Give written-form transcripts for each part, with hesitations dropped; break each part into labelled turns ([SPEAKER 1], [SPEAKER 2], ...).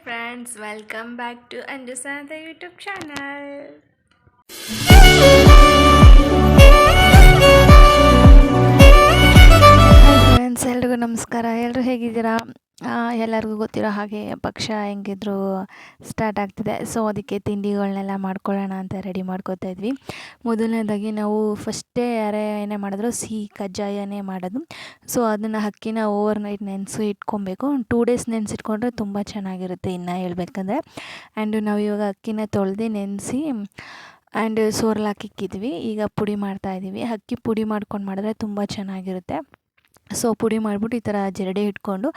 [SPEAKER 1] friends, welcome back to Understand the YouTube channel. Friends ಎಲ್ರಿಗೂ ನಮಸ್ಕಾರ. ಎಲ್ಲರೂ ಹೇಗಿದ್ದೀರಾ? ಎಲ್ಲರಿಗೂ ಗೊತ್ತಿರೋ ಹಾಗೆ ಪಕ್ಷ ಹೆಂಗಿದ್ರು ಸ್ಟಾರ್ಟ್ ಆಗ್ತಿದೆ. ಸೊ ಅದಕ್ಕೆ ತಿಂಡಿಗಳನ್ನೆಲ್ಲ ಮಾಡ್ಕೊಳ್ಳೋಣ ಅಂತ ರೆಡಿ ಮಾಡ್ಕೋತಾ ಇದ್ವಿ. ಮೊದಲನೇದಾಗಿ ನಾವು ಫಸ್ಟೇ ಏನೇ ಮಾಡಿದ್ರು ಸಿಹಿ ಕಜ್ಜಾಯನೇ ಮಾಡೋದು. ಸೊ ಅದನ್ನು ಅಕ್ಕಿನ ಓವರ್ ನೈಟ್ ನೆನೆಸಿ ಇಟ್ಕೊಬೇಕು. 2 ಡೇಸ್ ನೆನೆಸಿಟ್ಕೊಂಡ್ರೆ ತುಂಬ ಚೆನ್ನಾಗಿರುತ್ತೆ ಇನ್ನು ಹೇಳ್ಬೇಕಂದ್ರೆ. ಆ್ಯಂಡ್ ನಾವು ಇವಾಗ ಅಕ್ಕಿನ ತೊಳೆದು ನೆನೆಸಿ ಆ್ಯಂಡ್ ಸೋರ್ಲಾಕಿಕ್ಕಿದ್ವಿ. ಈಗ ಪುಡಿ ಮಾಡ್ತಾಯಿದ್ದೀವಿ. ಅಕ್ಕಿ ಪುಡಿ ಮಾಡ್ಕೊಂಡು ಮಾಡಿದ್ರೆ ತುಂಬ ಚೆನ್ನಾಗಿರುತ್ತೆ. ಸೊ ಪುಡಿ ಮಾಡಿಬಿಟ್ಟು ಈ ಥರ ಜರಡಿ ಇಟ್ಕೊಂಡು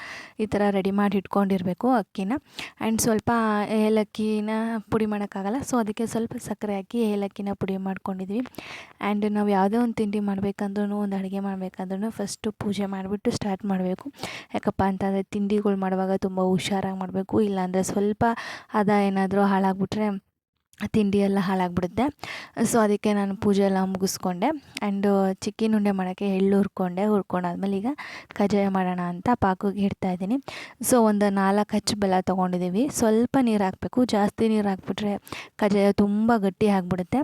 [SPEAKER 1] ಈ ಥರ ರೆಡಿ ಮಾಡಿ ಇಟ್ಕೊಂಡಿರಬೇಕು ಅಕ್ಕಿನ. ಆ್ಯಂಡ್ ಸ್ವಲ್ಪ ಏಲಕ್ಕಿನ ಪುಡಿ ಮಾಡೋಕ್ಕಾಗಲ್ಲ, ಸೊ ಅದಕ್ಕೆ ಸ್ವಲ್ಪ ಸಕ್ಕರೆ ಹಾಕಿ ಏಲಕ್ಕಿನ ಪುಡಿ ಮಾಡ್ಕೊಂಡಿದ್ವಿ. ಆ್ಯಂಡ್ ನಾವು ಯಾವುದೇ ಒಂದು ತಿಂಡಿ ಮಾಡಬೇಕಂದ್ರೂ, ಒಂದು ಅಡುಗೆ ಮಾಡಬೇಕಂದ್ರೂ ಫಸ್ಟು ಪೂಜೆ ಮಾಡಿಬಿಟ್ಟು ಸ್ಟಾರ್ಟ್ ಮಾಡಬೇಕು. ಯಾಕಪ್ಪ ಅಂತಂದರೆ ತಿಂಡಿಗಳು ಮಾಡುವಾಗ ತುಂಬ ಹುಷಾರಾಗಿ ಮಾಡಬೇಕು. ಇಲ್ಲಾಂದರೆ ಸ್ವಲ್ಪ ಏನಾದರೂ ಹಾಳಾಗ್ಬಿಟ್ರೆ ತಿಂಡಿ ಎಲ್ಲ ಹಾಳಾಗ್ಬಿಡುತ್ತೆ. ಸೊ ಅದಕ್ಕೆ ನಾನು ಪೂಜೆ ಎಲ್ಲ ಮುಗಿಸ್ಕೊಂಡೆ. ಆ್ಯಂಡ್ ಚಿಕ್ಕಿನ ಉಂಡೆ ಮಾಡೋಕ್ಕೆ ಎಳ್ಳು ಹುರ್ಕೊಂಡಾದ್ಮೇಲೆ ಈಗ ಕಜ್ಜಾಯ ಮಾಡೋಣ ಅಂತ ಪಾಕಿಗೆ ಇಡ್ತಾಯಿದ್ದೀನಿ. ಸೊ ಒಂದು 4 ಹಚ್ಚು ಬೆಲ್ಲ ತೊಗೊಂಡಿದ್ದೀವಿ. ಸ್ವಲ್ಪ ನೀರು ಹಾಕಬೇಕು, ಜಾಸ್ತಿ ನೀರು ಹಾಕ್ಬಿಟ್ರೆ ಕಜ್ಜಾಯ ತುಂಬ ಗಟ್ಟಿ ಆಗಿಬಿಡುತ್ತೆ.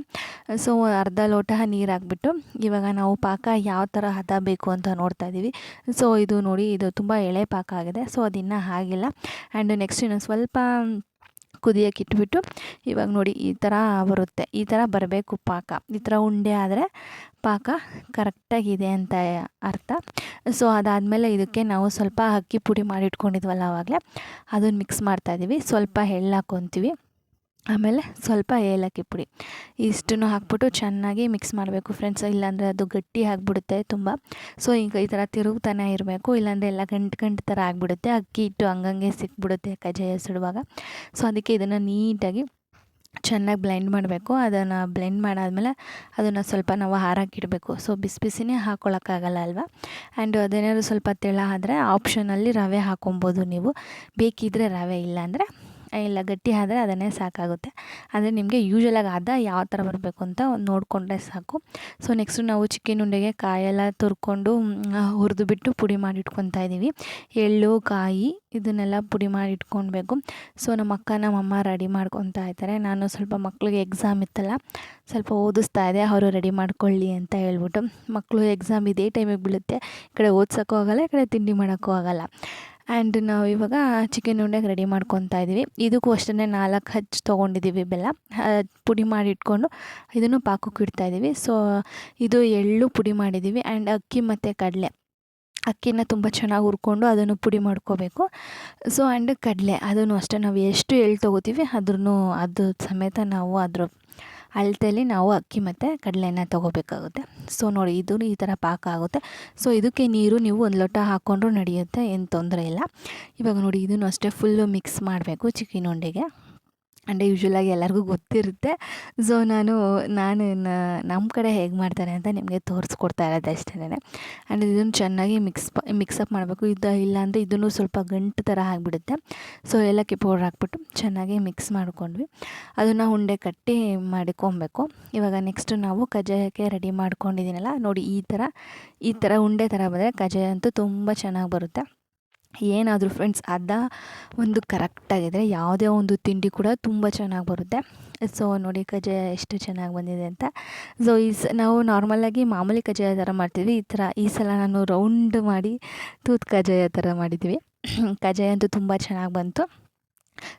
[SPEAKER 1] ಸೊ ಅರ್ಧ ಲೋಟ ನೀರು ಹಾಕ್ಬಿಟ್ಟು ಇವಾಗ ನಾವು ಪಾಕ ಯಾವ ಥರ ಹದ ಬೇಕು ಅಂತ ನೋಡ್ತಾಯಿದ್ದೀವಿ. ಸೊ ಇದು ನೋಡಿ, ಇದು ತುಂಬ ಎಳೆ ಪಾಕ ಆಗಿದೆ. ಸೊ ಅದಿನ್ನೂ ಆಗಿಲ್ಲ. ಆ್ಯಂಡ್ ನೆಕ್ಸ್ಟ್ ಇನ್ನು ಸ್ವಲ್ಪ ಕುದಿಯೋಕೆ ಇಟ್ಬಿಟ್ಟು ಇವಾಗ ನೋಡಿ ಈ ಥರ ಬರುತ್ತೆ. ಈ ಥರ ಬರಬೇಕು ಪಾಕ. ಈ ಥರ ಉಂಡೆ ಆದರೆ ಪಾಕ ಕರೆಕ್ಟಾಗಿದೆ ಅಂತ ಅರ್ಥ. ಸೊ ಅದಾದಮೇಲೆ ಇದಕ್ಕೆ ನಾವು ಸ್ವಲ್ಪ ಅಕ್ಕಿ ಪುಡಿ ಮಾಡಿ ಇಟ್ಕೊಂಡಿದ್ವಲ್ಲ ಆವಾಗಲೇ, ಅದನ್ನು ಮಿಕ್ಸ್ ಮಾಡ್ತಾಯಿದ್ದೀವಿ. ಸ್ವಲ್ಪ ಎಳ್ಳು ಹಾಕ್ಕೊತೀವಿ, ಆಮೇಲೆ ಸ್ವಲ್ಪ ಏಲಕ್ಕಿ ಪುಡಿ, ಇಷ್ಟನ್ನು ಹಾಕ್ಬಿಟ್ಟು ಚೆನ್ನಾಗಿ ಮಿಕ್ಸ್ ಮಾಡಬೇಕು ಫ್ರೆಂಡ್ಸ್. ಇಲ್ಲಾಂದರೆ ಅದು ಗಟ್ಟಿ ಆಗಿಬಿಡುತ್ತೆ ತುಂಬ. ಸೊ ಈಗ ಈ ಥರ ತಿರುಗ್ತಾನೆ ಇರಬೇಕು, ಇಲ್ಲಾಂದರೆ ಎಲ್ಲ ಗಂಟು ಥರ ಆಗಿಬಿಡುತ್ತೆ. ಅಕ್ಕಿ ಹಿಟ್ಟು ಹಂಗಂಗೆ ಸಿಕ್ಬಿಡುತ್ತೆ ಕಜ್ಜಾಯ ಸುಡುವಾಗ. ಸೊ ಅದಕ್ಕೆ ಇದನ್ನು ನೀಟಾಗಿ ಚೆನ್ನಾಗಿ ಬ್ಲೆಂಡ್ ಮಾಡಬೇಕು. ಅದನ್ನು ಬ್ಲೆಂಡ್ ಮಾಡಾದಮೇಲೆ ಅದನ್ನು ಸ್ವಲ್ಪ ನಾವು ಹಾರಾಕಿಡಬೇಕು. ಸೊ ಬಿಸಿನೇ ಹಾಕ್ಕೊಳಕ್ಕಾಗಲ್ಲ ಅಲ್ವಾ. ಆ್ಯಂಡ್ ಅದೇನಾದ್ರು ಸ್ವಲ್ಪ ತೆಳ ಆದರೆ ಆಪ್ಷನಲ್ಲಿ ರವೆ ಹಾಕೊಬೋದು ನೀವು, ಬೇಕಿದ್ದರೆ ರವೆ, ಇಲ್ಲಾಂದರೆ ಇಲ್ಲ ಗಟ್ಟಿ ಆದರೆ ಅದನ್ನೇ ಸಾಕಾಗುತ್ತೆ. ಅಂದರೆ ನಿಮಗೆ ಯೂಶ್ವಲಾಗಿ ಯಾವ ಥರ ಬರಬೇಕು ಅಂತ ನೋಡಿಕೊಂಡ್ರೆ ಸಾಕು. ಸೊ ನೆಕ್ಸ್ಟು ನಾವು ಚಿಕನ್ ಉಂಡೆಗೆ ಕಾಯೆಲ್ಲ ತುರ್ಕೊಂಡು ಹುರಿದುಬಿಟ್ಟು ಪುಡಿ ಮಾಡಿ ಇಟ್ಕೊತಾ ಇದ್ದೀವಿ. ಎಳ್ಳು, ಕಾಯಿ ಇದನ್ನೆಲ್ಲ ಪುಡಿ ಮಾಡಿ ಇಟ್ಕೊಳ್ಬೇಕು. ಸೊ ನಮ್ಮ ಅಕ್ಕ ನಮ್ಮಮ್ಮ ರೆಡಿ ಮಾಡ್ಕೊತಾ ಇದ್ದಾರೆ. ನಾನು ಸ್ವಲ್ಪ ಮಕ್ಳಿಗೆ ಎಕ್ಸಾಮ್ ಇತ್ತಲ್ಲ, ಸ್ವಲ್ಪ ಓದಿಸ್ತಾ ಇದ್ದೆ, ಅವರು ರೆಡಿ ಮಾಡ್ಕೊಳ್ಳಿ ಅಂತ ಹೇಳ್ಬಿಟ್ಟು. ಮಕ್ಕಳು ಎಕ್ಸಾಮ್ ಇದೇ ಟೈಮಿಗೆ ಬೀಳುತ್ತೆ, ಈ ಕಡೆ ಓದ್ಸೋಕ್ಕೂ ಆಗೋಲ್ಲ, ಈ ಕಡೆ ತಿಂಡಿ ಮಾಡೋಕ್ಕೂ ಆಗೋಲ್ಲ. ಆ್ಯಂಡ್ ನಾವು ಇವಾಗ ಚಿಕನ್ ಉಂಡೆಗೆ ರೆಡಿ ಮಾಡ್ಕೊತಾ ಇದ್ದೀವಿ. ಇದಕ್ಕೂ ಅಷ್ಟೇ 4 ಹಚ್ಚು ತೊಗೊಂಡಿದ್ದೀವಿ ಬೆಲ್ಲ, ಪುಡಿ ಮಾಡಿ ಇಟ್ಕೊಂಡು ಇದನ್ನು ಪಾಕಕ್ಕೆ ಇಡ್ತಾಯಿದ್ದೀವಿ. ಸೊ ಇದು ಎಳ್ಳು ಪುಡಿ ಮಾಡಿದ್ದೀವಿ. ಆ್ಯಂಡ್ ಅಕ್ಕಿ ಮತ್ತು ಕಡಲೆ, ಅಕ್ಕಿನ ತುಂಬ ಚೆನ್ನಾಗಿ ಹುರ್ಕೊಂಡು ಅದನ್ನು ಪುಡಿ ಮಾಡ್ಕೋಬೇಕು. ಸೊ ಆ್ಯಂಡ್ ಕಡಲೆ ಅದನ್ನು ಅಷ್ಟೇ, ನಾವು ಎಷ್ಟು ಎಳ್ಳು ತೊಗೋತೀವಿ ಅದು ಸಮೇತ ನಾವು ಅದ್ರ ಅಳತೆಯಲ್ಲಿ ನಾವು ಅಕ್ಕಿ ಮತ್ತು ಕಡಲೆನ ತೊಗೋಬೇಕಾಗುತ್ತೆ. ಸೊ ನೋಡಿ, ಇದು ಈ ಥರ ಪಾಕ ಆಗುತ್ತೆ. ಸೊ ಇದಕ್ಕೆ ನೀರು ನೀವು 1 ಲೋಟ ಹಾಕ್ಕೊಂಡ್ರೂ ನಡೆಯುತ್ತೆ, ಏನು ತೊಂದರೆ ಇಲ್ಲ. ಇವಾಗ ನೋಡಿ, ಇದನ್ನು ಅಷ್ಟೇ ಫುಲ್ಲು ಮಿಕ್ಸ್ ಮಾಡಬೇಕು ಚಿಕನ್ ಉಂಡೆಗೆ. ಆ್ಯಂಡ್ ಯೂಶ್ವಲಾಗಿ ಎಲ್ಲರಿಗೂ ಗೊತ್ತಿರುತ್ತೆ. ಸೊ ನಾನು ನಮ್ಮ ಕಡೆ ಹೇಗೆ ಮಾಡ್ತಾರೆ ಅಂತ ನಿಮಗೆ ತೋರಿಸ್ಕೊಡ್ತಾ ಇರೋದು ಅಷ್ಟೇ. ಆ್ಯಂಡ್ ಇದನ್ನು ಚೆನ್ನಾಗಿ ಮಿಕ್ಸಪ್ ಮಾಡಬೇಕು. ಇಲ್ಲಾಂದರೆ ಇದನ್ನು ಸ್ವಲ್ಪ ಗಂಟು ಥರ ಆಗಿಬಿಡುತ್ತೆ. ಸೊ ಏಲಕ್ಕಿ ಪೌಡ್ರ್ ಹಾಕ್ಬಿಟ್ಟು ಚೆನ್ನಾಗಿ ಮಿಕ್ಸ್ ಮಾಡ್ಕೊಂಡ್ವಿ. ಅದನ್ನು ಉಂಡೆ ಕಟ್ಟಿ ಮಾಡಿಕೊಬೇಕು. ಇವಾಗ ನೆಕ್ಸ್ಟು ನಾವು ಕಜ್ಜಾಯಕ್ಕೆ ರೆಡಿ ಮಾಡ್ಕೊಂಡಿದ್ದೀನಲ್ಲ ನೋಡಿ, ಈ ಥರ ಉಂಡೆ ಥರ ಬಂದರೆ ಕಜ್ಜಾಯ ಅಂತೂ ತುಂಬ ಚೆನ್ನಾಗಿ ಬರುತ್ತೆ. ಏನಾದರೂ ಫ್ರೆಂಡ್ಸ್ ಒಂದು ಕರೆಕ್ಟಾಗಿದ್ದರೆ ಯಾವುದೇ ಒಂದು ತಿಂಡಿ ಕೂಡ ತುಂಬ ಚೆನ್ನಾಗಿ ಬರುತ್ತೆ. ಸೊ ನೋಡಿ ಕಜ್ಜಾಯ ಎಷ್ಟು ಚೆನ್ನಾಗಿ ಬಂದಿದೆ ಅಂತ. ಸೊ ನಾವು ನಾರ್ಮಲಾಗಿ ಮಾಮೂಲಿ ಕಜ್ಜಾಯ ಥರ ಮಾಡ್ತೀವಿ. ಈ ಸಲ ನಾನು ರೌಂಡ್ ಮಾಡಿ ತೂತು ಕಜ್ಜಾಯ ಥರ ಮಾಡಿದ್ವಿ. ಕಜ್ಜಾಯ ಅಂತೂ ತುಂಬ ಚೆನ್ನಾಗಿ ಬಂತು.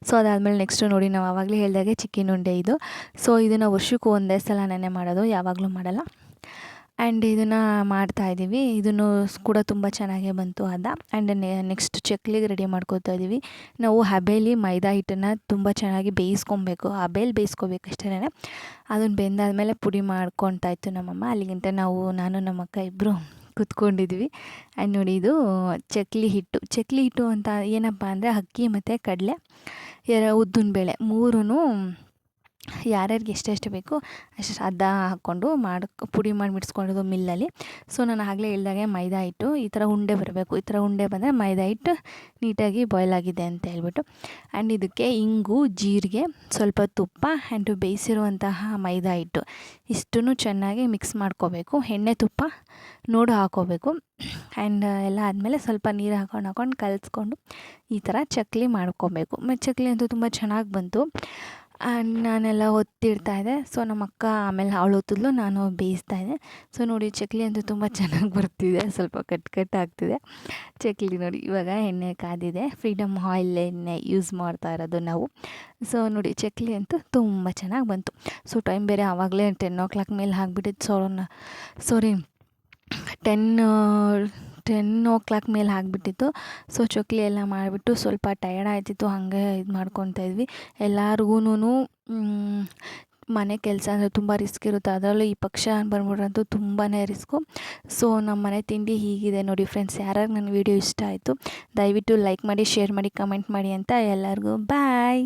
[SPEAKER 1] ಸೊ ಅದಾದಮೇಲೆ ನೆಕ್ಸ್ಟು ನೋಡಿ, ನಾವು ಆವಾಗಲೇ ಹೇಳಿದಾಗೆ ಚಿಕನ್ ಉಂಡೆ ಇದು. ಸೊ ಇದನ್ನು ವರ್ಷಕ್ಕೂ ಒಂದೇ ಸಲ ನೆನೆ ಮಾಡೋದು, ಯಾವಾಗಲೂ ಮಾಡಲ್ಲ. ಆ್ಯಂಡ್ ಇದನ್ನು ಮಾಡ್ತಾಯಿದ್ದೀವಿ. ಇದನ್ನು ಕೂಡ ತುಂಬ ಚೆನ್ನಾಗೇ ಬಂತು ಆ್ಯಂಡ್ ನೆಕ್ಸ್ಟ್ ಚಕ್ಲಿಗೆ ರೆಡಿ ಮಾಡ್ಕೊತಾ ಇದ್ದೀವಿ. ನಾವು ಹಬೆಲಿ ಮೈದಾ ಹಿಟ್ಟನ್ನು ತುಂಬ ಚೆನ್ನಾಗಿ ಬೇಯಿಸ್ಕೊಬೇಕು. ಹಬೆಲಿ ಬೇಯಿಸ್ಕೋಬೇಕು ಅಷ್ಟೇ. ಅದನ್ನು ಬೆಂದಾದಮೇಲೆ ಪುಡಿ ಮಾಡ್ಕೊತಾಯಿತ್ತು ನಮ್ಮಮ್ಮ. ಅಲ್ಲಿಗಿಂತ ನಾನು ನಮ್ಮ ಅಕ್ಕ ಇಬ್ಬರು ಕೂತ್ಕೊಂಡಿದ್ವಿ. ಆ್ಯಂಡ್ ನೋಡಿ, ಇದು ಚಕ್ಲಿ ಹಿಟ್ಟು ಅಂತ ಏನಪ್ಪ ಅಂದರೆ ಅಕ್ಕಿ ಮತ್ತು ಕಡಲೆ, ಉದ್ದಿನ ಬೇಳೆ 3 ಯಾರ್ಯಾರಿಗೆ ಎಷ್ಟೆಷ್ಟು ಬೇಕು ಅಷ್ಟು ಅರ್ಧ ಹಾಕ್ಕೊಂಡು ಪುಡಿ ಮಾಡಿ ಬಿಡಿಸ್ಕೊಂಡಿದ್ದು ಮಿಲ್ಲಲ್ಲಿ. ಸೊ ನಾನು ಆಗಲೇ ಹೇಳ್ದಾಗೆ ಮೈದಾ ಹಿಟ್ಟು ಈ ಥರ ಉಂಡೆ ಬರಬೇಕು. ಈ ಥರ ಉಂಡೆ ಬಂದರೆ ಮೈದಾ ಹಿಟ್ಟು ನೀಟಾಗಿ ಬಾಯ್ಲ್ ಆಗಿದೆ ಅಂತ ಹೇಳ್ಬಿಟ್ಟು. ಆ್ಯಂಡ್ ಇದಕ್ಕೆ ಇಂಗು, ಜೀರಿಗೆ, ಸ್ವಲ್ಪ ತುಪ್ಪ ಆ್ಯಂಡ್ ಬೇಯಿಸಿರುವಂತಹ ಮೈದಾ ಹಿಟ್ಟು ಇಷ್ಟನ್ನು ಚೆನ್ನಾಗಿ ಮಿಕ್ಸ್ ಮಾಡ್ಕೋಬೇಕು. ಎಣ್ಣೆ ತುಪ್ಪ ನೋಡಿ ಹಾಕ್ಕೋಬೇಕು. ಆ್ಯಂಡ್ ಎಲ್ಲ ಆದಮೇಲೆ ಸ್ವಲ್ಪ ನೀರು ಹಾಕ್ಕೊಂಡು ಕಲಿಸ್ಕೊಂಡು ಈ ಥರ ಚಕ್ಲಿ ಮಾಡ್ಕೊಬೇಕು. ಚಕ್ಲಿ ಅಂತೂ ತುಂಬ ಚೆನ್ನಾಗಿ ಬಂತು. ಆ್ಯಂಡ್ ನಾನೆಲ್ಲ ಒತ್ತಿಡ್ತಾಯಿದ್ದೆ. ಸೊ ನಮ್ಮ ಅಕ್ಕ ಆಮೇಲೆ ಅವಳು ಒತ್ತಿದ್ಲು, ನಾನು ಬೇಯಿಸ್ತಾಯಿದ್ದೆ. ಸೊ ನೋಡಿ ಚಕ್ಲಿ ಅಂತೂ ತುಂಬ ಚೆನ್ನಾಗಿ ಬರ್ತಿದೆ. ಸ್ವಲ್ಪ ಕಟ್ ಆಗ್ತಿದೆ ಚಕ್ಲಿ ನೋಡಿ. ಇವಾಗ ಎಣ್ಣೆ ಕಾದಿದೆ. ಫ್ರೀಡಮ್ ಆಯಿಲ್ ಎಣ್ಣೆ ಯೂಸ್ ಮಾಡ್ತಾ ಇರೋದು ನಾವು. ಸೊ ನೋಡಿ ಚಕ್ಲಿ ಅಂತೂ ತುಂಬ ಚೆನ್ನಾಗಿ ಬಂತು. ಸೊ ಟೈಮ್ ಬೇರೆ ಆವಾಗಲೇ 10 ಮೇಲೆ ಆಗಿಬಿಟ್ಟಿತ್ತು. ಸಾರಿ 10 ಮೇಲೆ ಆಗಿಬಿಟ್ಟಿತ್ತು. ಸೊ ಚಕ್ಲಿ ಎಲ್ಲ ಮಾಡಿಬಿಟ್ಟು ಸ್ವಲ್ಪ ಟಯರ್ಡ್ ಆಯ್ತಿತ್ತು, ಹಾಗೆ ಇದು ಮಾಡ್ಕೊತಾ ಇದ್ವಿ. ಎಲ್ಲರಿಗೂ ಮನೆ ಕೆಲಸ ಅಂದರೆ ತುಂಬ ರಿಸ್ಕ್ ಇರುತ್ತೆ. ಅದರಲ್ಲೂ ಈ ಪಕ್ಷ ಬಂದ್ಬಿಟ್ರಂತೂ ತುಂಬಾ ರಿಸ್ಕು. ಸೊ ನಮ್ಮ ಮನೆ ತಿಂಡಿ ಹೀಗಿದೆ ನೋಡಿ ಫ್ರೆಂಡ್ಸ್. ಯಾರ್ಯಾರು ನನ್ನ ವೀಡಿಯೋ ಇಷ್ಟ ಆಯಿತು ದಯವಿಟ್ಟು ಲೈಕ್ ಮಾಡಿ, ಶೇರ್ ಮಾಡಿ, ಕಮೆಂಟ್ ಮಾಡಿ ಅಂತ ಎಲ್ಲರಿಗೂ ಬಾಯ್.